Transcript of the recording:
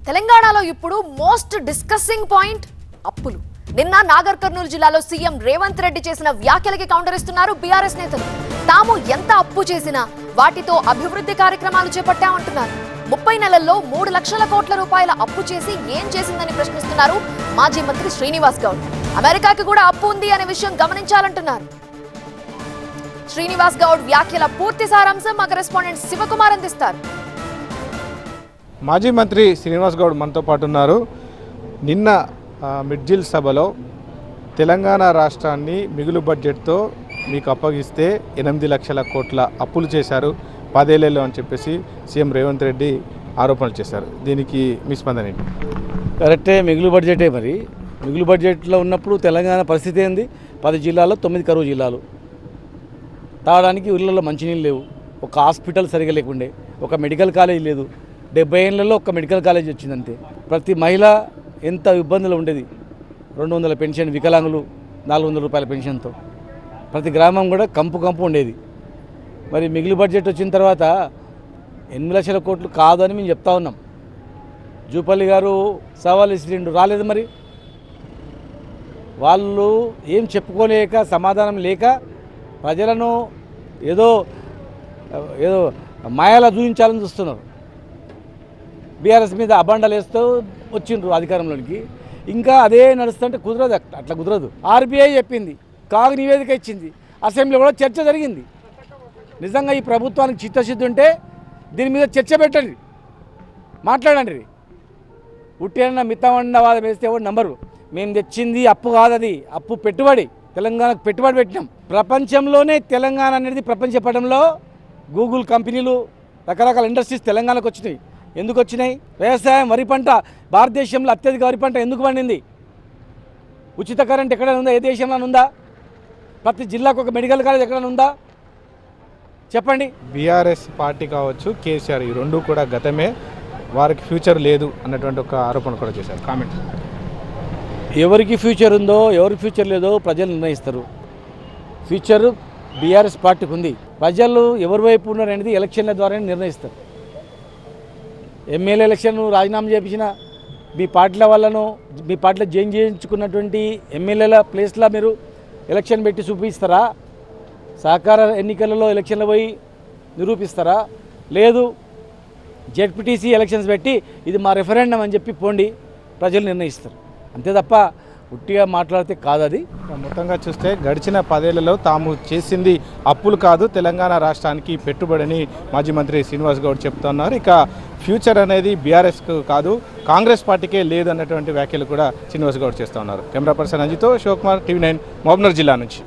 తెలంగాణలో ఇప్పుడు most discussing point అప్పులు. నిన్న నాగర్ కర్నూలు జిల్లాలో సీఎం రేవంత్ రెడ్డి చేసిన వ్యాఖ్యలకి కౌంటర్ ఇస్తున్నారు బీఆర్ఎస్ నేతలు. తాము ఎంత అప్పు చేసినా వాటితో అభివృద్ధి కార్యక్రమాలు చేపట్టామంటున్నారు. 30 నెలల్లో 3 లక్షల కోట్ల రూపాయల అప్పు చేసి ఏం చేసిందని ప్రశ్నిస్తున్నారు మాజీ మంత్రి శ్రీనివాస్ గౌడ్. అమెరికాకి కూడా అప్పు ఉంది అనే విషయం గమనించాలంటున్నారు. శ్రీనివాస్ గౌడ్ వ్యాఖ్యల పూర్తి సారాంశం మా కరెస్పాండెంట్ శివకుమార్ అందిస్తారు. మాజీ మంత్రి శ్రీనివాస్ గౌడ్ మనతో పాటు ఉన్నారు. నిన్న మిడ్జిల్ సభలో తెలంగాణ రాష్ట్రాన్ని మిగులు బడ్జెట్తో మీకు అప్పగిస్తే 8 లక్షల కోట్ల అప్పులు చేశారు 10 ఏళ్లలో అని చెప్పేసి సీఎం రేవంత్ రెడ్డి ఆరోపణలు చేశారు. దీనికి మీ స్పందన ఏంటి? కరెక్టే, మిగులు బడ్జెటే. మరి మిగులు బడ్జెట్లో ఉన్నప్పుడు తెలంగాణ పరిస్థితి ఏంది? 10 జిల్లాల్లో 9 కరువు జిల్లాలు. తాగడానికి ఊళ్ళల్లో మంచినీళ్ళు లేవు, ఒక హాస్పిటల్ సరిగా లేకుండే, ఒక మెడికల్ కాలేజ్ లేదు. 70 ఏళ్లలో ఒక మెడికల్ కాలేజ్ వచ్చిందంతే. ప్రతి మహిళ ఎంత ఇబ్బందులు ఉండేది. 200 పెన్షన్, వికలాంగులు 400 రూపాయల పెన్షన్తో ప్రతి గ్రామం కూడా కంపు ఉండేది. మరి మిగులు బడ్జెట్ వచ్చిన తర్వాత 8 లక్షల కోట్లు కాదు అని మేము చెప్తా ఉన్నాం. జూపల్లి గారు సవాల్ ఇసిరిండు, రాలేదు. మరి వాళ్ళు ఏం చెప్పుకోలేక, సమాధానం లేక ప్రజలను ఏదో మాయాలా చూపించాలని చూస్తున్నారు. బీఆర్ఎస్ మీద అబండాలు వేస్తూ వచ్చిండ్రు అధికారంలోనికి. ఇంకా అదే నడుస్తుంటే కుదరదు, అట్లా కుదరదు. ఆర్బీఐ చెప్పింది, కాగ్ నివేదిక ఇచ్చింది, అసెంబ్లీ కూడా చర్చ జరిగింది. నిజంగా ఈ ప్రభుత్వానికి చిత్తశుద్ధి ఉంటే దీని మీద చర్చ పెట్టండి, మాట్లాడండి. ఉట్టేనా మితమన్నవాదం వేస్తే ఎవరు నంబరు. మేము తెచ్చింది అప్పు కాదు, అది అప్పు పెట్టుబడి. తెలంగాణకు పెట్టుబడి పెట్టినాం. ప్రపంచంలోనే తెలంగాణ అనేది ప్రపంచ పటంలో గూగుల్ కంపెనీలు, రకరకాల ఇండస్ట్రీస్ తెలంగాణకు వచ్చినాయి. ఎందుకు వచ్చినాయి? వ్యవసాయం, వరి పంట. భారతదేశంలో అత్యధిక వరి పంట ఎందుకు పండింది? ఉచిత కరెంట్ ఎక్కడైనా ఉందా? ఏ దేశంలో ఉందా? ప్రతి జిల్లాకు ఒక మెడికల్ కాలేజ్ ఎక్కడైనా ఉందా? చెప్పండి. బీఆర్ఎస్ పార్టీ కావచ్చు, కేసీఆర్, ఈ రెండు కూడా గతమే, వారికి ఫ్యూచర్ లేదు అన్నటువంటి ఒక ఆరోపణ కూడా చేశారు. కామెంట్. ఎవరికి ఫ్యూచర్ ఉందో, ఎవరికి ఫ్యూచర్ లేదో ప్రజలు నిర్ణయిస్తారు. ఫ్యూచర్ బీఆర్ఎస్ పార్టీకి ఉంది. ప్రజలు ఎవరి వైపు ఉన్నారనేది ఎలక్షన్ల ద్వారానే నిర్ణయిస్తారు. ఎమ్మెల్యే ఎలక్షన్ రాజీనామా చేయించిన మీ పార్టీల వాళ్ళను, మీ పార్టీలో జాయిన్ చేయించుకున్నటువంటి ఎమ్మెల్యేల ప్లేస్లో మీరు ఎలక్షన్ పెట్టి చూపిస్తారా? సహకార ఎన్నికలలో ఎలక్షన్లు పోయి నిరూపిస్తారా? లేదు, జెడ్పీటీసీ ఎలక్షన్స్ పెట్టి ఇది మా రెఫరెండం అని చెప్పి పోండి, ప్రజలు నిర్ణయిస్తారు. అంతే తప్ప ఉట్టిగా మాట్లాడితే కాదు అది. మొత్తంగా చూస్తే గడిచిన 10 ఏళ్లలో తాము చేసింది అప్పులు కాదు, తెలంగాణ రాష్ట్రానికి పెట్టుబడిని మాజీ మంత్రి శ్రీనివాస్ గౌడ్ చెప్తున్నారు. ఇక ఫ్యూచర్ అనేది బీఆర్ఎస్కు కాదు, కాంగ్రెస్ పార్టీకే లేదు అన్నటువంటి వ్యాఖ్యలు కూడా శ్రీనివాస్ గౌడ్ చేస్తూ ఉన్నారు. కెమెరా పర్సన్ అంజితో శివకుమార్, టీవీ 9, మహబూబ్నగర్ జిల్లా నుంచి.